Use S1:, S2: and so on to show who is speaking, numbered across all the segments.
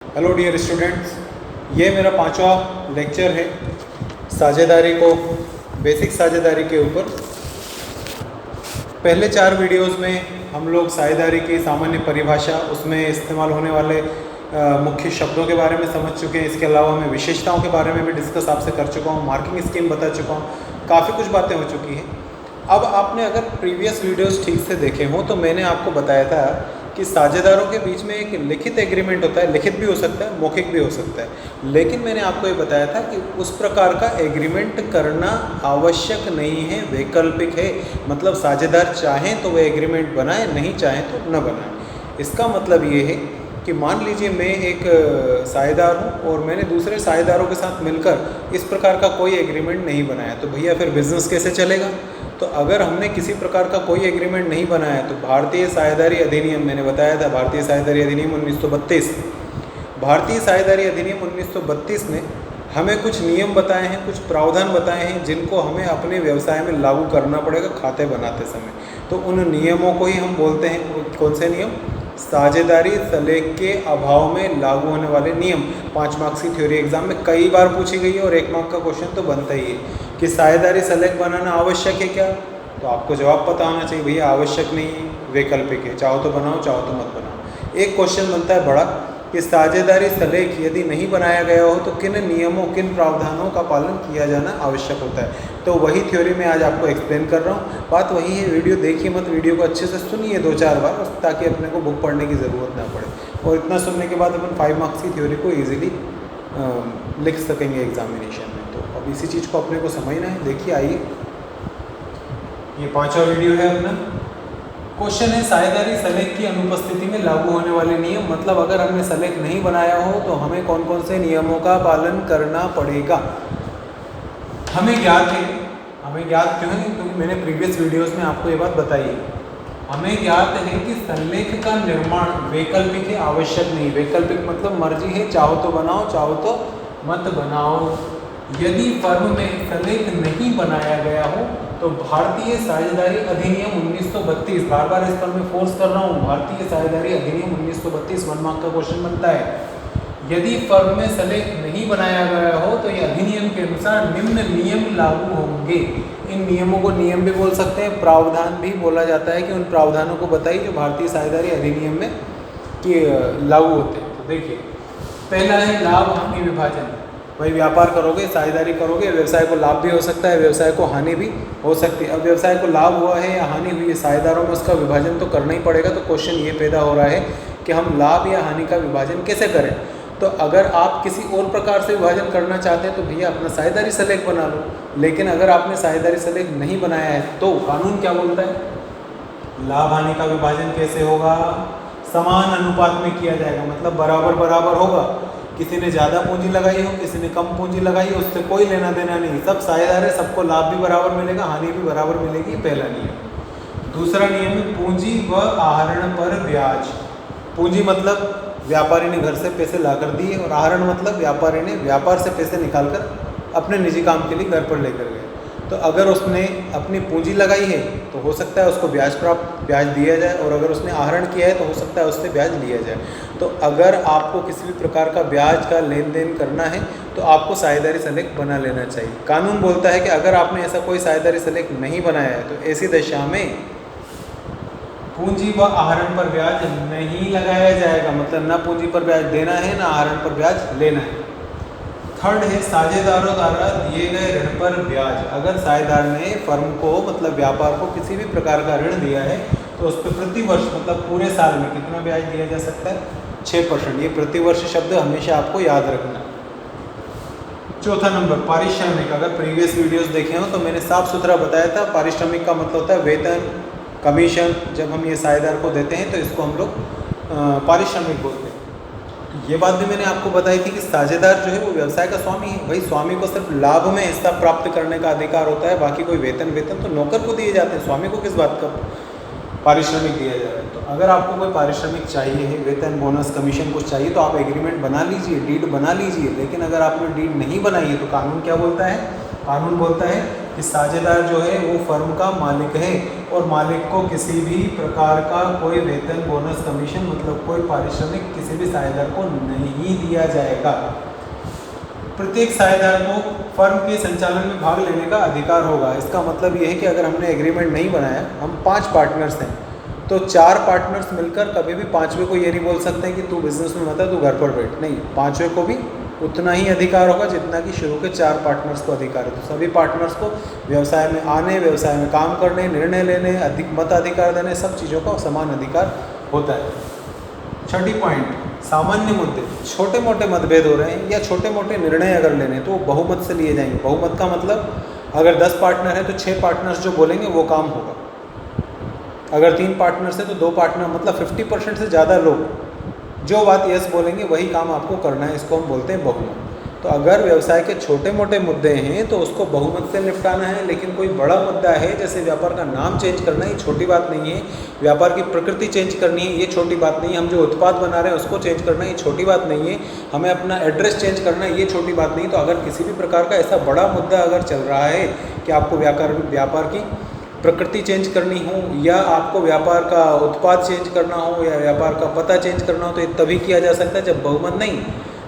S1: Hello dear students, ये मेरा 5वां लेक्चर है साझेदारी को बेसिक साझेदारी के ऊपर। पहले 4 वीडियोस में हम लोग साझेदारी की सामान्य परिभाषा, उसमें इस्तेमाल होने वाले मुख्य शब्दों के बारे में समझ चुके हैं। इसके अलावा मैं विशेषताओं के बारे में भी डिस्कस आपसे कर चुका हूँ, मार्किंग स्कीम बता चुका हूँ, काफ़ी कुछ बातें हो चुकी हैं। अब आपने अगर प्रीवियस वीडियोस ठीक से देखे हों तो मैंने आपको बताया था कि साझेदारों के बीच में एक लिखित एग्रीमेंट होता है। लिखित भी हो सकता है, मौखिक भी हो सकता है, लेकिन मैंने आपको ये बताया था कि उस प्रकार का एग्रीमेंट करना आवश्यक नहीं है, वैकल्पिक है। मतलब साझेदार चाहें तो वह एग्रीमेंट बनाए, नहीं चाहें तो न बनाए। इसका मतलब ये है कि मान लीजिए मैं एक साझेदार हूँ और मैंने दूसरे साझेदारों के साथ मिलकर इस प्रकार का कोई एग्रीमेंट नहीं बनाया, तो भैया फिर बिजनेस कैसे चलेगा? तो अगर हमने किसी प्रकार का कोई एग्रीमेंट नहीं बनाया तो भारतीय साझेदारी अधिनियम, मैंने बताया था भारतीय साझेदारी अधिनियम 1932, भारतीय साझेदारी अधिनियम 1932 ने हमें कुछ नियम बताए हैं, कुछ प्रावधान बताए हैं जिनको हमें अपने व्यवसाय में लागू करना पड़ेगा खाते बनाते समय। तो उन नियमों को ही हम बोलते हैं, कौन से नियम? साझेदारी सलेख के अभाव में लागू होने वाले नियम। 5 मार्क्स की थ्योरी एग्जाम में कई बार पूछी गई है और 1 मार्क का क्वेश्चन तो बनता ही है कि साझेदारी सलेख बनाना आवश्यक है क्या? तो आपको जवाब पता होना चाहिए, भैया आवश्यक नहीं है, वैकल्पिक है, चाहो तो बनाओ चाहो तो मत बनाओ। एक क्वेश्चन बनता है बड़ा कि साझेदारी सलेख यदि नहीं बनाया गया हो तो किन नियमों, किन प्रावधानों का पालन किया जाना आवश्यक होता है। तो वही थ्योरी मैं आज आपको एक्सप्लेन कर रहा हूँ। बात वही है, वीडियो देखिए मत, वीडियो को अच्छे से सुनिए 2-4 बार, ताकि अपने को बुक पढ़ने की ज़रूरत ना पड़े। और इतना सुनने के बाद अपन 5 मार्क्स की थ्योरी को ईजिली लिख सकेंगे एग्जामिनेशन में। तो अब इसी चीज़ को अपने को समझना है। देखिए आइए, ये 5वां वीडियो है अपना। क्वेश्चन है साझेदारी सलेख की अनुपस्थिति में लागू होने वाले नियम। मतलब अगर हमने सलेख नहीं बनाया हो तो हमें कौन कौन से नियमों का पालन करना पड़ेगा। हमें ज्ञात है, हमें ज्ञात क्यों है? क्योंकि मैंने प्रीवियस वीडियोस में आपको ये बात बताई है। हमें ज्ञात है कि सलेख का निर्माण वैकल्पिक है, आवश्यक नहीं। वैकल्पिक मतलब मर्जी है, चाहो तो बनाओ चाहो तो मत बनाओ। यदि फर्म में सलेख नहीं बनाया गया हो तो भारतीय साझेदारी अधिनियम 1932, बार बार इस पर मैं फोर्स कर रहा हूँ, भारतीय साझेदारी अधिनियम 1932 1 मार्क का क्वेश्चन बनता है। यदि फर्म में सलेख नहीं बनाया गया हो तो ये अधिनियम के अनुसार निम्न नियम लागू होंगे। इन नियमों को नियम भी बोल सकते हैं, प्रावधान भी बोला जाता है कि उन प्रावधानों को बताइए जो भारतीय साझेदारी अधिनियम में कि लागू होते हैं। तो देखिए, पहला है लाभ हानि विभाजन। भाई व्यापार करोगे, साझेदारी करोगे, व्यवसाय को लाभ भी हो सकता है, व्यवसाय को हानि भी हो सकती है। अब व्यवसाय को लाभ हुआ है या हानि हुई है, साझेदारों में उसका विभाजन तो करना ही पड़ेगा। तो क्वेश्चन ये पैदा हो रहा है कि हम लाभ या हानि का विभाजन कैसे करें। तो अगर आप किसी और प्रकार से विभाजन करना चाहते हैं तो भैया अपना साझेदारी सलेख बना लो। लेकिन अगर आपने साझेदारी सलेख नहीं बनाया है तो कानून क्या बोलता है? लाभ हानि का विभाजन कैसे होगा? समान अनुपात में किया जाएगा, मतलब बराबर बराबर होगा। किसी ने ज़्यादा पूंजी लगाई हो, किसी ने कम पूंजी लगाई हो, उससे कोई लेना देना नहीं। सब साझेदार है, सबको लाभ भी बराबर मिलेगा, हानि भी बराबर मिलेगी। पहला नियम। दूसरा नियम है पूंजी व आहरण पर ब्याज। पूंजी मतलब व्यापारी ने घर से पैसे ला कर दिए, और आहरण मतलब व्यापारी ने व्यापार से पैसे निकालकर अपने निजी काम के लिए घर पर लेकर गए। तो अगर उसने अपनी पूंजी लगाई है तो हो सकता है उसको ब्याज दिया जाए, और अगर उसने आहरण किया है तो हो सकता है उससे ब्याज लिया जाए। तो अगर आपको किसी भी प्रकार का ब्याज का लेन देन करना है तो आपको साझेदारी सलेख बना लेना चाहिए। कानून बोलता है कि अगर आपने ऐसा कोई साझेदारी सलेख नहीं बनाया है तो ऐसी दशा में पूंजी व आहरण पर ब्याज नहीं लगाया जाएगा। मतलब ना पूंजी पर ब्याज देना है, ना आहरण पर ब्याज लेना है। थर्ड है साझेदारों द्वारा दिए गए ऋण पर ब्याज। अगर साझेदार ने फर्म को, मतलब व्यापार को, किसी भी प्रकार का ऋण दिया है तो उस पर प्रति वर्ष, मतलब पूरे साल में कितना ब्याज दिया जा सकता है? 6%। ये प्रतिवर्ष शब्द हमेशा आपको याद रखना। चौथा नंबर पारिश्रमिक। अगर प्रीवियस वीडियोस देखे हो तो मैंने साफ सुथरा बताया था, पारिश्रमिक का मतलब होता है वेतन, कमीशन। जब हम ये साझेदार को देते हैं तो इसको हम लोग पारिश्रमिक बोलते हैं। ये बात भी मैंने आपको बताई थी कि साझेदार जो है वो व्यवसाय का स्वामी है। भाई स्वामी को सिर्फ लाभ में हिस्सा प्राप्त करने का अधिकार होता है, बाकी कोई वेतन तो नौकर को दिए जाते हैं। स्वामी को किस बात का पारिश्रमिक दिया जा रहा है? तो अगर आपको कोई पारिश्रमिक चाहिए है, वेतन, बोनस, कमीशन कुछ चाहिए, तो आप एग्रीमेंट बना लीजिए, डीड बना लीजिए। लेकिन अगर आपने डीड नहीं बनाई है तो कानून क्या बोलता है? कानून बोलता है कि साझेदार जो है वो फर्म का मालिक है और मालिक को किसी भी प्रकार का कोई वेतन, बोनस, कमीशन मतलब कोई पारिश्रमिक किसी भी साझेदार को नहीं दिया जाएगा। प्रत्येक साझेदार को फर्म के संचालन में भाग लेने का अधिकार होगा। इसका मतलब ये है कि अगर हमने एग्रीमेंट नहीं बनाया, हम 5 पार्टनर्स हैं, तो 4 पार्टनर्स मिलकर कभी भी 5वें को ये नहीं बोल सकते हैं कि तू बिजनेस में मत है, तू घर पर बैठ। नहीं, 5वें को भी उतना ही अधिकार होगा जितना कि शुरू के 4 पार्टनर्स को अधिकार है। तो सभी पार्टनर्स को व्यवसाय में आने, व्यवसाय में काम करने, निर्णय लेने, मताधिकार देने, सब चीज़ों का समान अधिकार होता है। छठी पॉइंट, सामान्य मुद्दे। छोटे मोटे मतभेद हो रहे हैं या छोटे मोटे निर्णय अगर लेने हैं तो वो बहुमत से लिए जाएंगे। बहुमत का मतलब अगर 10 पार्टनर है तो 6 पार्टनर्स जो बोलेंगे वो काम होगा। अगर 3 पार्टनर्स है तो 2 पार्टनर मतलब 50% से ज़्यादा लोग जो बात यस बोलेंगे वही काम आपको करना है। इसको हम बोलते हैं बहुमत। तो अगर व्यवसाय के छोटे मोटे मुद्दे हैं तो उसको बहुमत से निपटाना है, लेकिन कोई बड़ा मुद्दा है जैसे व्यापार का नाम चेंज करना, ये छोटी बात नहीं है। व्यापार की प्रकृति चेंज करनी है, ये छोटी बात नहीं है। हम जो उत्पाद बना रहे हैं उसको चेंज करना, ये छोटी बात नहीं है। हमें अपना एड्रेस चेंज करना, ये छोटी बात नहीं। तो अगर किसी भी प्रकार का ऐसा बड़ा मुद्दा अगर चल रहा है कि आपको व्यापार की प्रकृति चेंज करनी हो या आपको व्यापार का उत्पाद चेंज करना हो या व्यापार का पता चेंज करना हो, तो ये तभी किया जा सकता है जब बहुमत नहीं,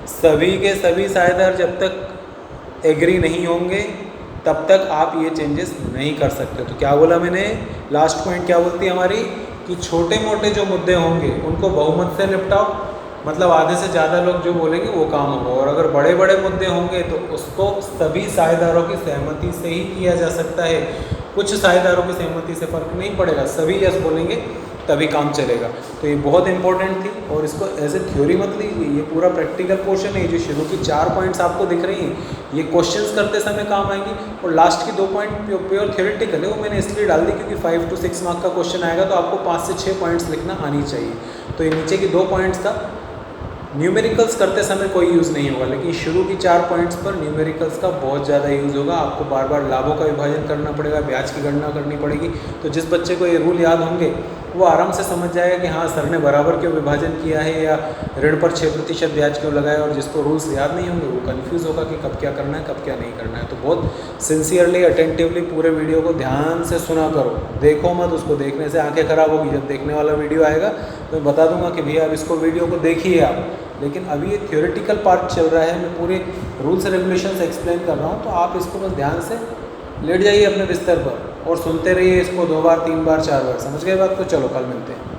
S1: सभी के सभी साझेदार जब तक एग्री नहीं होंगे तब तक आप ये चेंजेस नहीं कर सकते। तो क्या बोला मैंने, लास्ट पॉइंट क्या बोलती है हमारी, कि छोटे मोटे जो मुद्दे होंगे उनको बहुमत से निपटाओ, मतलब आधे से ज़्यादा लोग जो बोलेंगे वो काम होगा। और अगर बड़े बड़े मुद्दे होंगे तो उसको सभी साझेदारों की सहमति से ही किया जा सकता है। कुछ साझेदारों की सहमति से फ़र्क नहीं पड़ेगा, सभी यस बोलेंगे तभी काम चलेगा। तो ये बहुत इंपॉर्टेंट थी और इसको एज ए थ्योरी मत लीजिए, ये पूरा प्रैक्टिकल पोर्शन है। जो शुरू की 4 पॉइंट्स आपको दिख रही हैं ये क्वेश्चंस करते समय काम आएंगी, और लास्ट की 2 पॉइंट प्योर थ्योरेटिकल है, वो मैंने इसलिए डाल दी क्योंकि 5 to 6 मार्क का क्वेश्चन आएगा तो आपको 5 से 6 पॉइंट्स लिखना आनी चाहिए। तो ये नीचे की 2 पॉइंट्स का न्यूमेरिकल्स करते समय कोई यूज़ नहीं होगा, लेकिन शुरू की 4 पॉइंट्स पर न्यूमेरिकल्स का बहुत ज़्यादा यूज़ होगा। आपको बार बार लाभों का विभाजन करना पड़ेगा, ब्याज की गणना करनी पड़ेगी। तो जिस बच्चे को ये रूल याद होंगे वो आराम से समझ जाएगा कि हाँ सर ने बराबर क्यों विभाजन किया है या ऋण पर 6% ब्याज क्यों लगाया। और जिसको रूल्स याद नहीं होंगे वो कन्फ्यूज़ होगा कि कब क्या करना है कब क्या नहीं करना है। तो बहुत सिंसियरली अटेंटिवली पूरे वीडियो को ध्यान से सुना करो, देखो मत। उसको देखने से आंखें ख़राब होगी। जब देखने वाला वीडियो आएगा तो मैं बता दूंगा कि भैया अब इसको वीडियो को देखिए आप, लेकिन अभी ये थ्योरेटिकल पार्ट चल रहा है, मैं पूरे रूल्स रेगुलेशंस एक्सप्लेन कर रहा हूँ। तो आप इसको बस ध्यान से लेट जाइए अपने बिस्तर पर और सुनते रहिए इसको 2 बार 3 बार 4 बार। समझ गए बात? तो चलो कल मिलते हैं।